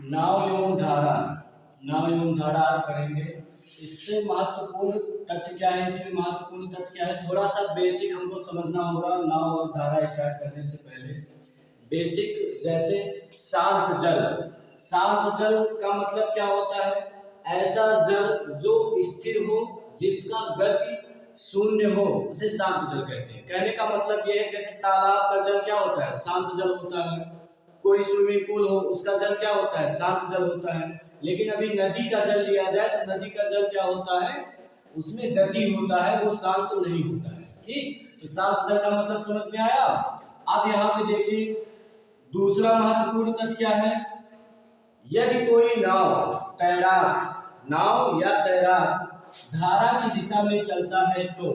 नाव एवं धारा। नाव एवं धारा आज पढ़ेंगे। इससे महत्वपूर्ण तथ्य क्या है, इसमें महत्वपूर्ण तथ्य क्या है, थोड़ा सा बेसिक हमको समझना होगा नाव और धारा स्टार्ट करने से पहले। बेसिक जैसे शांत जल। शांत जल का मतलब क्या होता है? ऐसा जल जो स्थिर हो, जिसका गति शून्य हो, उसे शांत जल कहते हैं। कहने का मतलब यह है, जैसे तालाब का जल क्या होता है? शांत जल होता है। कोई स्विमिंग पूल हो, उसका जल क्या होता है? शांत जल होता है। लेकिन अभी नदी का जल लिया जाए तो नदी का जल क्या होता है? उसमें गति होता है, वो शांत नहीं होता है। ठीक, तो शांत जल का मतलब समझ में आया। अब यहाँ पे देखिए दूसरा महत्वपूर्ण तथ्य क्या है। यदि कोई नाव या तैराक धारा की दिशा में चलता है तो,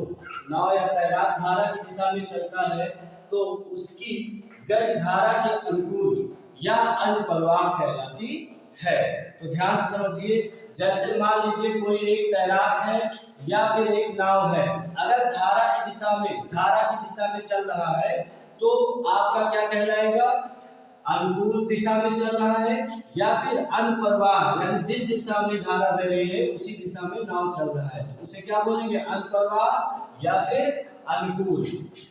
नाव या तैराक धारा की दिशा में चलता है तो उसकी गति धारा के अनुकूल या अनुप्रवाह कहलाती है। तो ध्यान से समझिए, जैसे मान लीजिए कोई एक तैराक है या फिर एक नाव है, अगर धारा की दिशा में चल रहा है तो आपका क्या कहलाएगा? अनुकूल दिशा में चल रहा है, या फिर अनुप्रवाह, यानी जिस दिशा में धारा बह रही है उसी दिशा में नाव चल रहा है, तो उसे क्या बोलेंगे? अनुप्रवाह या फिर अनुकूल।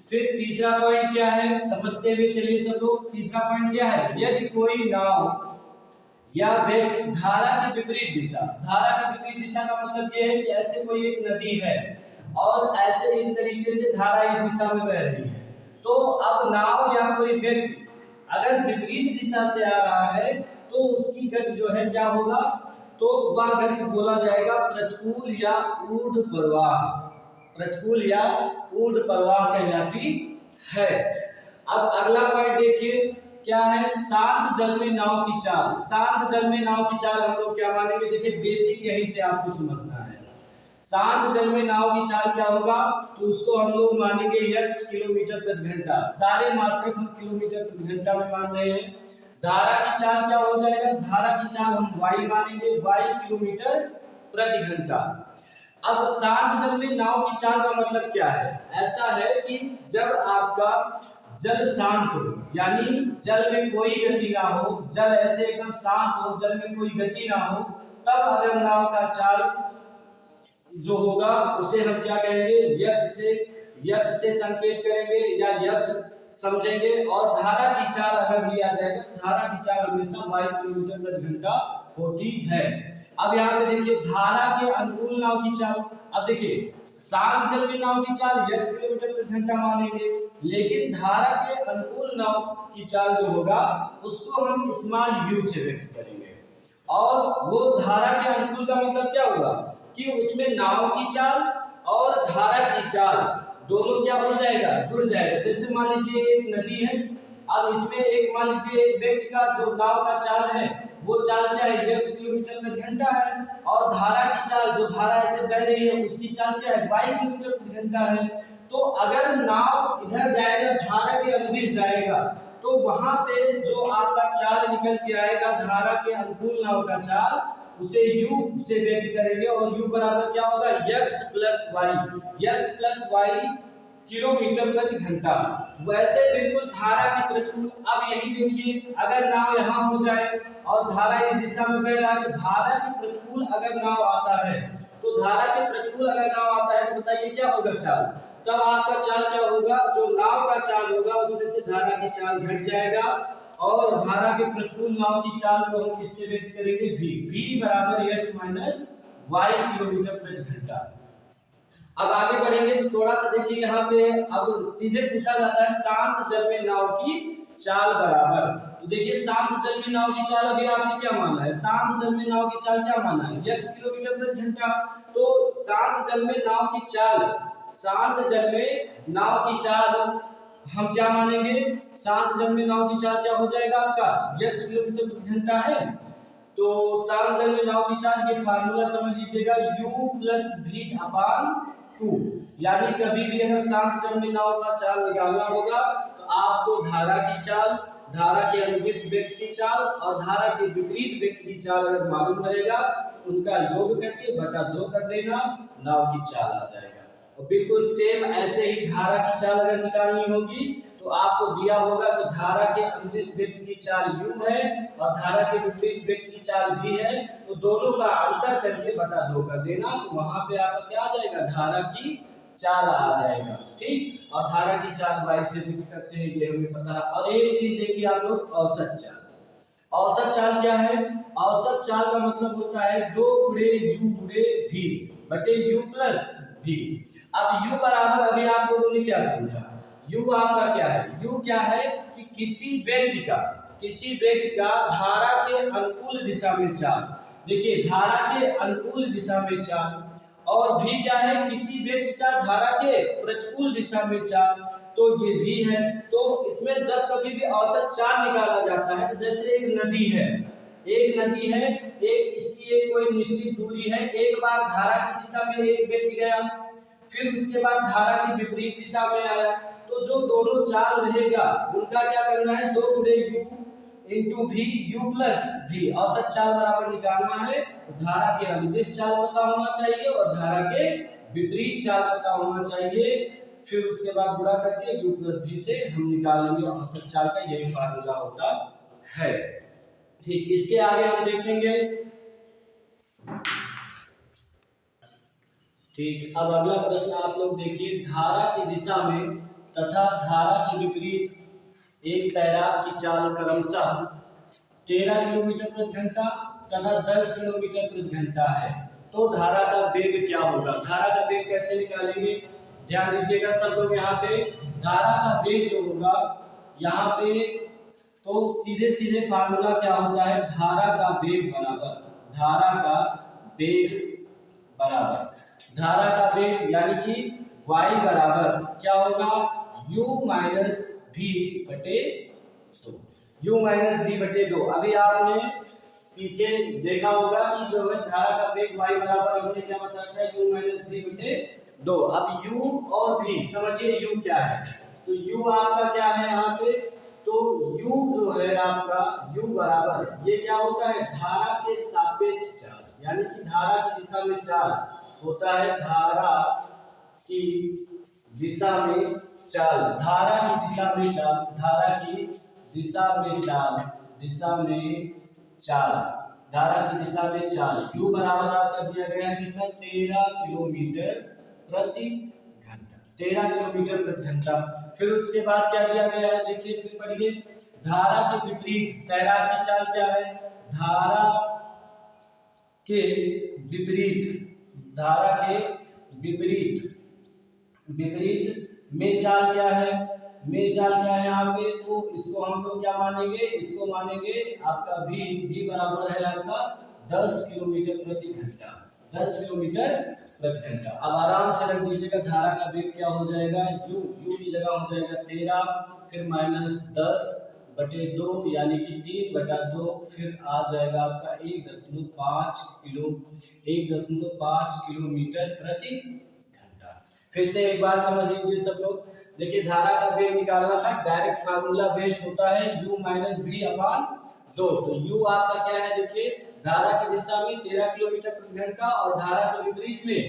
फिर तीसरा पॉइंट क्या है, समझते हुए चलिए सब लोग। तीसरा पॉइंट क्या है? यदि कोई नाव या व्यक्ति धारा की विपरीत दिशा, धारा की विपरीत दिशा का मतलब यह है कि ऐसे कोई एक नदी है और ऐसे इस तरीके से धारा इस दिशा में बह रही है, तो अब नाव या कोई व्यक्ति अगर विपरीत दिशा से आ रहा है तो उसकी गति जो है क्या होगा? तो वह गति बोला जाएगा प्रतिकूल या ऊर्ध्व प्रवाह। प्रतिकूल या ऊर्ध्व प्रवाह कहलाती है। अब अगला पॉइंट देखिए क्या है, शांत जल में नाव की चाल। शांत जल में नाव की चाल हम लोग क्या मानेंगे? देखिए बेसिक यहीं से आपको समझना है। शांत जल में नाव की चाल क्या होगा? तो उसको हम लोग मानेंगे x किलोमीटर प्रति घंटा। सारे मात्रक हम किलोमीटर प्रति घंटा में मान रहे हैं। धारा की चाल क्या हो जाएगा? धारा की चाल हम y मानेंगे, y किलोमीटर प्रति घंटा। अब शांत जल में नाव की चाल का मतलब क्या है? ऐसा है कि जब आपका जल शांत हो, यानी जल में कोई गति ना हो, जल ऐसे एकदम शांत हो, जल में कोई गति ना हो, तब अगर नाव का चाल जो होगा उसे हम क्या कहेंगे? यक्ष से संकेत करेंगे या यक्ष समझेंगे। और धारा की चाल अगर लिया जाएगा तो धारा की चाल हमेशा y किलोमीटर प्रति घंटा होती है। अब यहाँ पे देखिए धारा के अनुकूल नाव की चाल। अब देखिए शांत जल में नाव की चाल x किलोमीटर प्रति घंटा मानेंगे, लेकिन धारा के अनुकूल नाव की चाल जो होगा उसको हम स्मॉल u से व्यक्त करेंगे। और वो धारा के अनुकूल का मतलब क्या होगा कि उसमें नाव की चाल और धारा की चाल दोनों क्या हो जाएगा? जुड़ जाएगा। जैसे मान लीजिए एक नदी है, अब इसमें एक मान लीजिए एक व्यक्ति का जो नाव का चाल है वो चाल क्या है? x किलोमीटर प्रति घंटा है, और धारा की चाल जो धारा ऐसे बह रही है उसकी चाल क्या है? y किलोमीटर प्रति घंटा है। तो अगर नाव इधर जाएगा, धारा के अनुदिश जाएगा, तो वहां पे जो आपका चाल निकल के आएगा धारा के अनुकूल नाव का चाल, उसे u से व्यक्त करेंगे। और u बराबर क्या होगा? x प्लस वाई किलोमीटर प्रति घंटा। वैसे बिल्कुल धारा की प्रतिकूल। अब यही देखिए अगर नाव यहाँ हो जाए और धारा इस दिशा में बह रहा है, तो धारा के प्रतिकूल अगर नाव आता है तो बताइए क्या होगा चाल? तब आपका चाल क्या होगा? जो नाव का चाल होगा उसमें से धारा की चाल घट जाएगा, और धारा के प्रतिकूल नाव की चाल को हम किससे व्यक्त करेंगे? v बराबर x माइनस y किलोमीटर प्रति घंटा। अब आगे बढ़ेंगे तो थोड़ा सा देखिए यहाँ पे अब सीधे पूछा जाता है शांत जल में नाव की चाल बराबर। तो देखिए शांत जल में नाव की चाल अभी आपने क्या माना है? शांत जल में नाव की चाल क्या माना है? x किलोमीटर प्रति घंटा। तो शांत जल में नाव की चाल हम क्या मानेंगे? शांत जल में नाव की चाल क्या हो जाएगा आपका? x किलोमीटर प्रति घंटा है। तो शांत जल में नाव की चाल के फार्मूला समझ लीजिएगा, u प्लस v अपान 2। यानी कभी भी अगर शांत जल में नाव का चाल निकालना होगा तो आपको धारा की चाल, धारा के अनुदिश व्यक्ति की चाल और धारा के विपरीत व्यक्ति की चाल अगर मालूम रहेगा, उनका योग करके बटा 2 कर देना, नाव की चाल आ जाएगा। और बिल्कुल सेम ऐसे ही धारा की चाल अगर निकालनी होगी तो आपको दिया होगा कि धारा के अनुदिश वृत्त की चाल u है और धारा के विपरीत वृत्त की चाल v है, तो दोनों का अंतर करके बटा 2 कर देना, तो वहां पे आपका क्या आ जाएगा, धारा की चाल आ जाएगा। ठीक, और धारा की चाल y से व्यक्त करते हैं, ये हमें पता है। और एक चीज देखिए आप लोग, औसत चाल। औसत चाल क्या है? औसत चाल का मतलब होता है 2 गुणे u गुणे v बटे u प्लस v। अब u बराबर, अभी आप लोगों ने क्या समझा, u आपका क्या है, u क्या है कि किसी व्यक्ति का धारा के अनुकूल दिशा में चाल। देखिए धारा के अनुकूल दिशा में चाल, और v क्या है, किसी व्यक्ति का धारा के प्रतिकूल दिशा में चाल, तो ये v है। तो इसमें जब कभी भी औसत चाल निकाला जाता है, तो जैसे एक नदी है, एक इसकी एक कोई निश्चित दूरी है, एक बार धारा की दिशा में एक व्यक्ति गया, फिर उसके बाद धारा की विपरीत दिशा में आया, तो जो दोनों चाल रहेगा उनका क्या करना है, 2 गुणे u into v, u plus v, औसत चाल बराबर निकालना है। तो धारा के अनुदिश चाल पता होना चाहिए और धारा के विपरीत चाल पता होना चाहिए, फिर उसके बाद गुणा करके u प्लस v से हम निकालेंगे औसत चाल का, यही फार्मूला होता है। ठीक, इसके आगे हम देखेंगे। ठीक, अब अगला प्रश्न आप लोग देखिए, धारा की दिशा में तथा धारा के विपरीत एक तैराक की चाल क्रमशः 13 किलोमीटर प्रति घंटा तथा 10 किलोमीटर प्रति घंटा है, तो धारा का वेग क्या होगा? धारा का वेग कैसे निकालेंगे, ध्यान दीजिएगा सब लोग। यहाँ पे धारा का वेग जो होगा, यहाँ पे तो सीधे सीधे फार्मूला क्या होता है, धारा का वेग यानी कि y बराबर क्या होगा, u माइनस v बटे 2, u माइनस v बटे 2। अभी आपने पीछे देखा होगा कि जो है धारा का वेग y बराबर हमने क्या बताया था, u माइनस v बटे 2। अब u और v समझिए, u क्या है, तो u आपका क्या है यहाँ पे, तो u जो है आपका, u बराबर ये क्या होता है, धारा के सापेक्ष चाल, यानी कि धारा की दिशा में चाल होता है, धारा की दिशा में चाल, धारा की दिशा में चाल, धारा की दिशा में चाल, धारा की दिशा में चाल, u बराबर आपका दिया गया है कितना, 13 किलोमीटर प्रति घंटा, 13 किलोमीटर प्रति घंटा। फिर उसके बाद क्या दिया गया है, देखिए फिर पढ़िए, धारा के विपरीत तैराक की चाल क्या है, धारा के विपरीत में चाल क्या है, यहाँ पे, तो इसको हम लोग क्या मानेंगे, इसको मानेंगे आपका v बराबर है आपका 10 किलोमीटर प्रति घंटा, 10 किलोमीटर प्रति घंटा। अब आराम से रख दीजिएगा, धारा का वेग क्या हो जाएगा, u की जगह हो जाएगा 13, फिर माइनस 10 बटे 2 यानी कि 3 बटा 2, फिर आ जाएगा आपका 1.5 किलोमीटर प्रति घंटा। फिर से एक बार समझ लीजिए सब लोग, देखिए धारा का वेग निकालना था, डायरेक्ट फार्मूला वेस्ट होता है u माइनस v अपान 2। तो u आपका क्या है, देखिए धारा की दिशा में 13 किलोमीटर प्रति घंटा और धारा के विपरीत में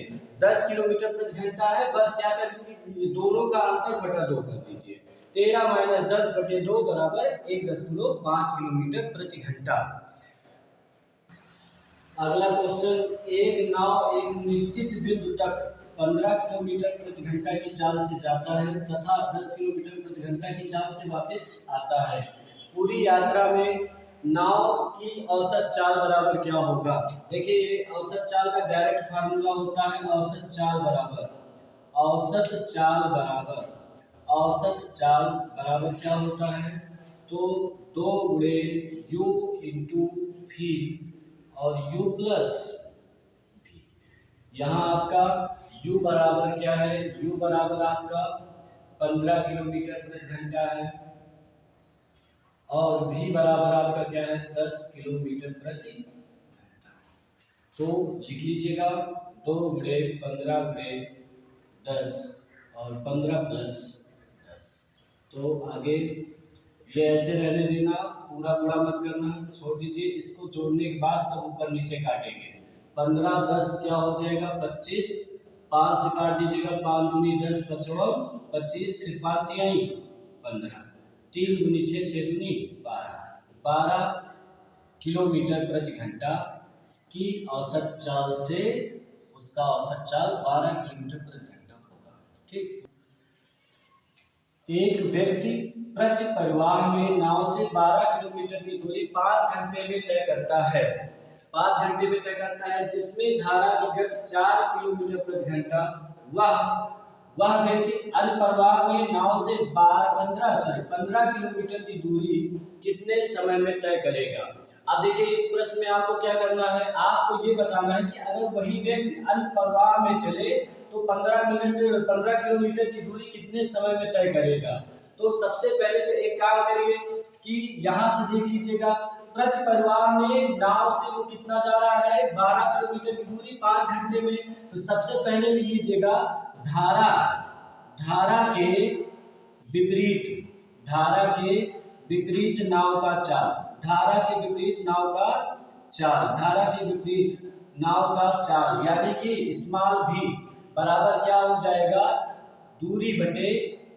10 किलोमीटर प्रति घंटा है, बस क्या कर दीजिए, दोनों का अंतर बटा 2 कर दीजिए, 13 माइनस 10 बटे 2 बराबर 1.5 किलोमीटर प्रति घंटा। अगला क्वेश्चन, एक नाव एक निश्चित बिंदु तक 15 किलोमीटर प्रति घंटा की चाल से जाता है तथा 10 किलोमीटर प्रति घंटा की चाल से वापस आता है, पूरी यात्रा में नाव की औसत चाल बराबर क्या होगा? देखिए औसत चाल का डायरेक्ट फार्मूला होता है, औसत चाल बराबर क्या होता है, तो 2 गुणे u इंटू v और u प्लस v। यहाँ आपका u बराबर क्या है, u बराबर आपका 15 किलोमीटर प्रति घंटा है और v बराबर आपका क्या है, 10 किलोमीटर प्रति घंटा। तो लिख लीजिएगा 2 गुणे 15 गुणे 10 और 15 प्लस 10। तो आगे ये ऐसे रहने देना, पूरा मत करना, छोड़ दीजिए, इसको जोड़ने के बाद तब ऊपर नीचे काटेंगे। 15 10 क्या हो जाएगा 25, 5 से काट दीजिएगा, 5 दूनी 10, 5 25, फिर 5 तिहाई 15, 3 दूनी 6, 6 दूनी 12 किलोमीटर प्रति घंटा की औसत चाल से उसका औसत चाल 12 किलोमीटर प्रति घंटा होगा। ठीक, एक व्यक्ति प्रति परिवाह में नाव से 12 किलोमीटर की दूरी 5 घंटे में तय करता है। 5 घंटे में तय करता है, जिसमें धारा की गति 4 किलोमीटर प्रति घंटा। वह व्यक्ति अन्य परिवाह में नाव से 15 किलोमीटर की दूरी कितने समय में तय करेगा। अब देखिए, इस प्रश्न में आपको क्या करना है, आपको ये बताना है कि अगर वही व्यक्ति अन्य परिवाह में चले तो 15 किलोमीटर की दूरी कितने समय में तय करेगा। तो सबसे पहले तो एक काम करिए कि यहाँ से देख लीजिएगा, प्रति परिवाह में नाव से वो कितना जा रहा है, 12 किलोमीटर की दूरी 5 घंटे में। तो सबसे पहले लिख लीजिएगा धारा के विपरीत नाव का चाल। धारा के विपरीत नाव का चाल यानी कि स्मॉल v बराबर क्या हो जाएगा, दूरी बटे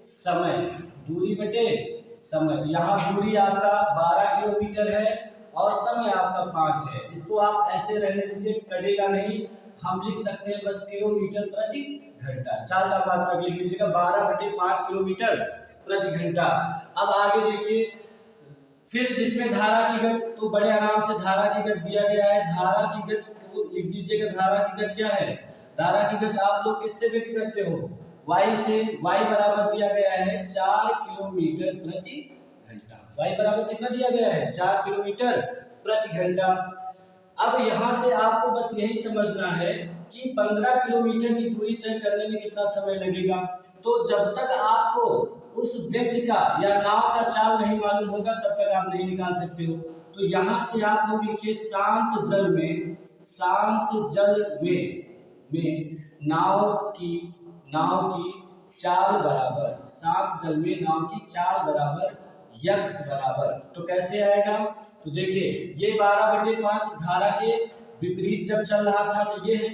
समय। तो यहाँ दूरी आपका 12 किलोमीटर है और समय आपका 5 है। इसको आप ऐसे रहने दीजिए, कटेगा नहीं। हम लिख सकते हैं बस किलोमीटर प्रति घंटा। चाल का मात्रक लिख लीजिएगा 12/5 किलोमीटर प्रति घंटा। अब आगे देखिए, फिर जिसमें धारा की गति, तो बड़े आराम से धारा की गति दिया गया है। धारा की गति को लिख दीजिएगा, धारा की गति क्या है, धारा की गति आप लोग किससे व्यक्त करते हो, y से। y बराबर दिया गया है 4 किलोमीटर प्रति घंटा। y बराबर कितना दिया गया है, 4 किलोमीटर प्रति घंटा। अब यहाँ से आपको बस यही समझना है कि 15 किलोमीटर की दूरी तय करने में कितना समय लगेगा। तो जब तक आपको उस व्यक्ति का या नाव का चाल नहीं मालूम होगा तब तक आप नहीं निकाल सकते हो। तो यहाँ से आप लोग लिखिए, शांत जल में नाव की चाल बराबर, शांत जल में नाव की चाल बराबर यक्स बराबर। तो कैसे आएगा, तो देखिए ये 12/5 धारा के विपरीत जब चल रहा था, तो ये है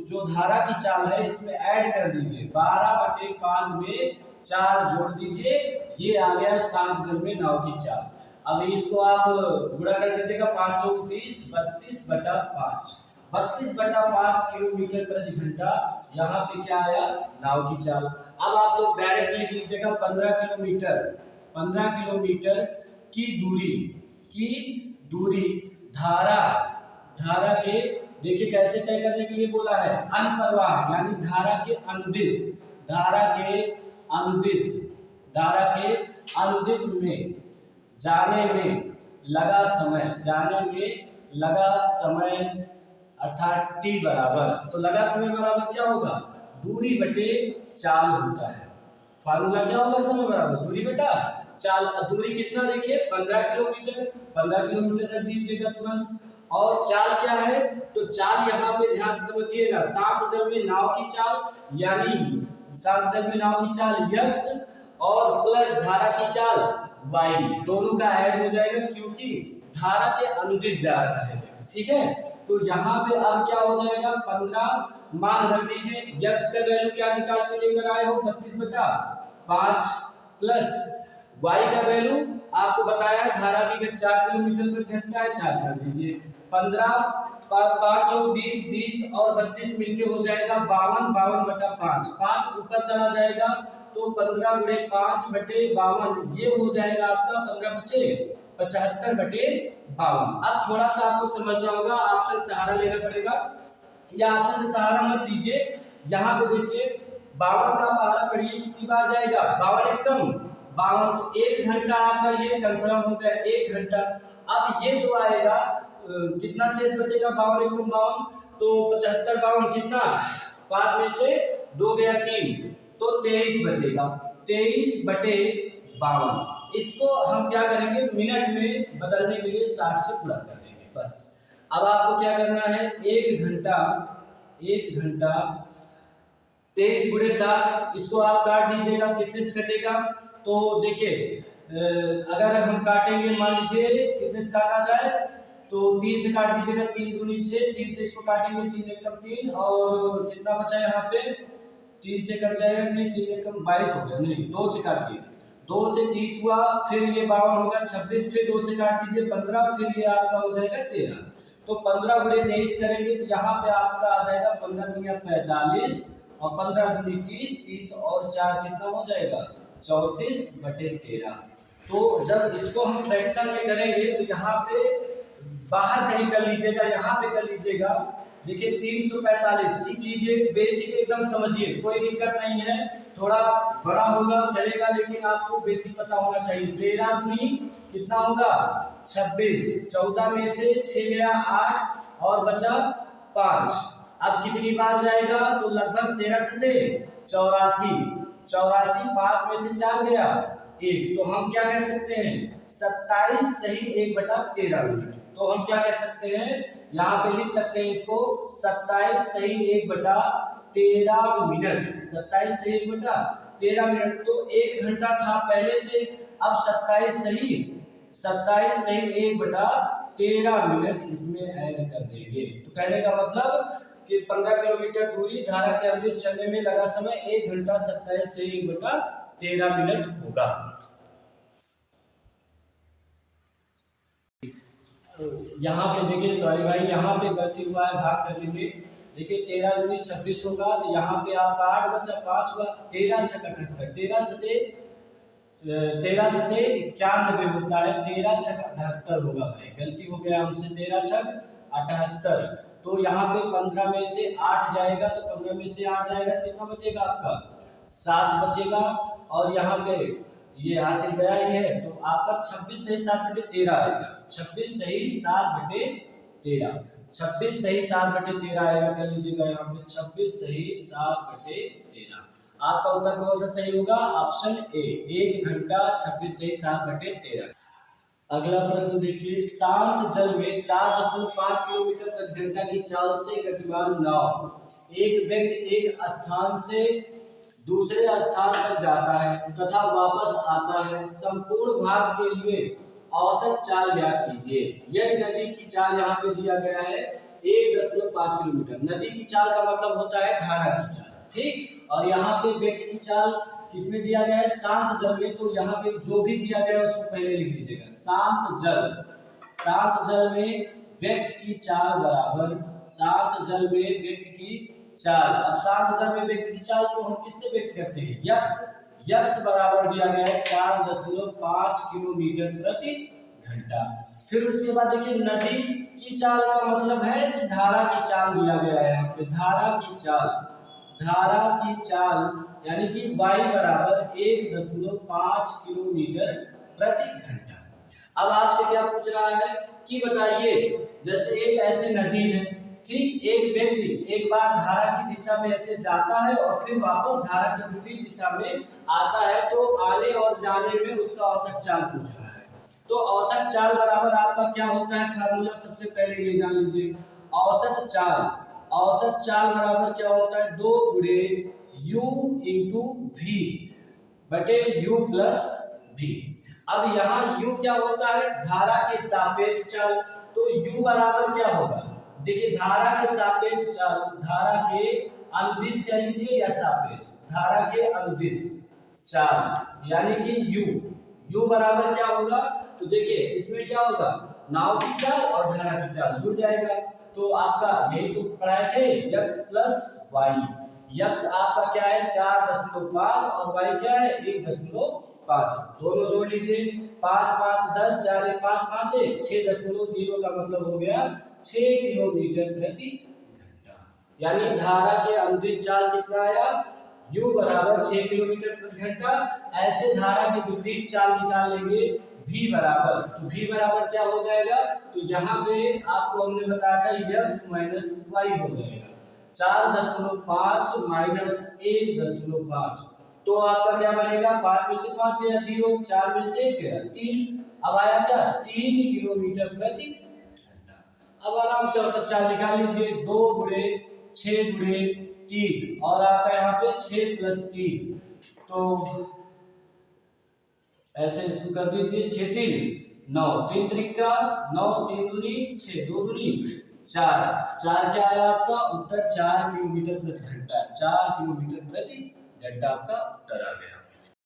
जो धारा की चाल है इसमें ऐड कर दीजिए, 12/5 में 4 जोड़ दीजिए, ये आ गया शांत जल में नाव की चाल। अब इसको आप गुणा कर दीजिएगा, 5 चौक 20, 32/5, 32/5 किलोमीटर प्रति घंटा। यहाँ पे क्या आया, नाव की चाल। अब आप लोग डायरेक्ट लिख लीजिएगा 15 किलोमीटर की दूरी धारा के, देखिए कैसे तय करने के लिए बोला है, अनुप्रवाह यानी धारा के अनुदिश में जाने में लगा समय अर्थात t बराबर। तो लगा समय बराबर क्या होगा, दूरी बटे चाल होता है। फार्मूला क्या होगा, समय बराबर दूरी बटा चाल। दूरी कितना देखिए 15 किलोमीटर रख दीजिएगा तुरंत। और चाल क्या है, तो चाल यहाँ पे ध्यान से समझिएगा, शांत जल में नाव की चाल यानी शांत जल में नाव की चाल यक्स और प्लस धारा की चाल वाई, दोनों का ऐड हो जाएगा क्योंकि धारा के अनुदिश जा रहा है। ठीक है, तो यहाँ पे अब क्या हो जाएगा, 15 मान रख दीजिए, यक्स का वैल्यू क्या निकाल के लेकर आए हो, 32/5 प्लस y का वैल्यू आपको बताया है, धारा की गति 4 किलोमीटर प्रति घंटा है, 4 कर दीजिए। 15 5 और 20 और 32 मिलके हो जाएगा 52/5। 5 ऊपर चला जाएगा तो 15/5/52 ये हो जाएगा आपका 15/75/52। अब थोड़ा सा आपको समझना होगा, ऑप्शन सहारा लेना पड़ेगा, या ऑप्शन से सहारा मत लीजिए। यहाँ पे देखिए 52 का पहाड़ा करिए कितनी बार जाएगा, 52 एक कम 52, तो 1 घंटा आपका ये कंफर्म हो गया, 1 घंटा। अब ये जो आएगा कितना शेष बचेगा, 52 एक कम 52, तो 75/52 कितना, 5 में से 2 गया 3, तो 23 बचेगा, 23/52। इसको हम क्या करेंगे, मिनट में बदलने के लिए 60 से पूरा कर देंगे बस। अब आपको क्या करना है, 1 घंटा 23 × 7, इसको आप काट दीजिएगा, कितने से कटेगा। तो देखिए अगर हम काटेंगे, मान लीजिए कितने से काटा जाए, तो 3 से काट दीजिएगा, 3 दूनी 6, 3 से इसको काटेंगे, 3 एक कम 3, और कितना बचा यहाँ पे, 3 से कट जाएगा, नहीं 3 एक कम 22 हो गया, नहीं 2 से काटिए, 2 से 30 हुआ, फिर ये 52 होगा, 26, फिर 2 से काट दीजिए 15, फिर ये आपका हो जाएगा 13। तो 15 गुणे 23 करेंगे तो यहाँ पे आपका आ जाएगा 15 दुनिया 45 और 15 दूनी 30, 30 और 4 कितना हो जाएगा 34/13। तो जब इसको हम फ्रैक्शन में करेंगे तो यहाँ पे बाहर कहीं कर लीजिएगा, यहाँ पे कर लीजिएगा। देखिए 345 सीख लीजिए, बेसिक एकदम समझिए, कोई दिक्कत नहीं है, थोड़ा बड़ा होगा चलेगा लेकिन आपको बेसिक पता होना चाहिए। 13 दूनी कितना होगा 26, 14 में से 6 गया 8 और बचा 5। अब कितनी बार जाएगा तो लगभग 13 से 84, 84 5 में से 4 गया 1, तो हम क्या कह सकते हैं 27 सही 1/13 मिनट। तो हम क्या कह सकते हैं यहाँ पे लिख सकते हैं इसको 27 सही 1/13 मिनट, 27 सही 1/13 मिनट। तो 1 घंटा था पहले से, अब 27 सही 1/13 मिनट इसमें ऐड कर देंगे। तो कहने का मतलब कि 15 किलोमीटर दूरी धारा के अनुदिश चलने में लगा समय 1 घंटा 27 सही 1/13 मिनट होगा। यहाँ पे देखिए सॉरी भाई, यहाँ पे गलती हुआ है, भाग कर लेंगे। देखिए 13 दूनी 26 होगा, तो यहाँ पे आपका 8 बचा 5 हुआ, 13 × 78, 13 सते 91 होता है, 13 × 78 होगा भाई, गलती हो गया हमसे, 13 × 78। तो यहाँ पे 15 में से 8 जाएगा, तो 15 में से 8 जाएगा कितना बचेगा आपका 7 बचेगा, और यहाँ पे ये हासिल गया ही है, तो आपका 26 सही 7/13 आएगा, 26 सही 7/13, 26 सही 7/13 आएगा, कर लीजिएगा यहाँ पे 26 सही 7/13। आपका उत्तर कौन सा सही होगा, ऑप्शन ए, 1 घंटा 26 सही 7/13। अगला प्रश्न देखिए, शांत जल में 4.5 किलोमीटर प्रति घंटा की चाल से गतिमान नाव एक व्यक्ति एक स्थान से दूसरे स्थान तक जाता है तथा वापस आता है, संपूर्ण भाग के लिए औसत चाल ज्ञात कीजिए। यदि नदी की चाल यहाँ पे दिया गया है 1.5 किलोमीटर, नदी की चाल का मतलब होता है धारा की चाल, ठीक, और यहाँ पे व्यक्ति की चाल किसमें दिया गया है शांत जल में, तो यहाँ पे जो भी दिया गया है उसको पहले लिख लीजिएगा, शांत जल में व्यक्ति की चाल बराबर, शांत जल में व्यक्ति की चाल। अब शांत जल में व्यक्ति की चाल को हम किससे व्यक्त करते हैं, यक्स बराबर दिया गया है 4.5 किलोमीटर प्रति घंटा। फिर उसके बाद देखिए नदी की चाल का मतलब है कि धारा की चाल दिया गया है यहाँ पे, धारा की चाल यानी कि y बराबर 1.5 किलोमीटर प्रति घंटा। अब आपसे क्या पूछ रहा है कि बताइए, जैसे एक ऐसी नदी है, ठीक, एक व्यक्ति एक बार धारा की दिशा में ऐसे जाता है और फिर वापस धारा की विपरीत दिशा में आता है, तो आने और जाने में उसका औसत चाल पूछ रहा है। तो औसत चाल बराबर आपका क्या होता है, फार्मूला सबसे पहले ये जान लीजिए, औसत चाल बराबर क्या होता है 2 गुणे u इंटू v बटे u प्लस v। अब यहाँ u क्या होता है धारा के सापेक्ष चाल, तो u बराबर क्या होगा, देखिए धारा के सापेक्ष चाल, धारा के अनुदिश कह लीजिए या सापेक्ष, धारा के अनुदिश चाल यानी कि u बराबर क्या होगा, तो देखिए इसमें क्या होगा नाव की चाल और धारा की चाल जुड़ जाएगा, तो आपका यही तो पढ़ाए थे x प्लस वाई, x आपका क्या है 4.5 और y क्या है 1.5, दोनों जोड़ लीजिए, 5 5 10, 4 1 5 5 1 6.0 का मतलब हो गया 6 किलोमीटर प्रति घंटा। यानी धारा के अनुदिश चाल कितना आया, u बराबर 6 किलोमीटर प्रति घंटा। ऐसे धारा के विपरीत चाल निकाल लेंगे v बराबर, तो v बराबर क्या हो जाएगा, तो यहाँ पे आपको हमने बताया था x माइनस y हो जाएगा, 4.5 माइनस 1.5, तो आपका क्या बनेगा 5 में से 5 गया 0, 4 में से 1 गया 3, अब आया क्या 3 किलोमीटर प्रति घंटा। अब आराम से औसत चाल निकाल लीजिए, 2 गुणे 6 गुणे 3 और आपका यहाँ पे 6 प्लस 3, तो ऐसे इसको कर दीजिए 6 3 9, 3 त्रिका 9, 3 दूनी 6, 2 दूनी 4, 4 क्या आया आपका उत्तर 4 किलोमीटर प्रति घंटा, 4 किलोमीटर प्रति घंटा आपका उत्तर आ गया।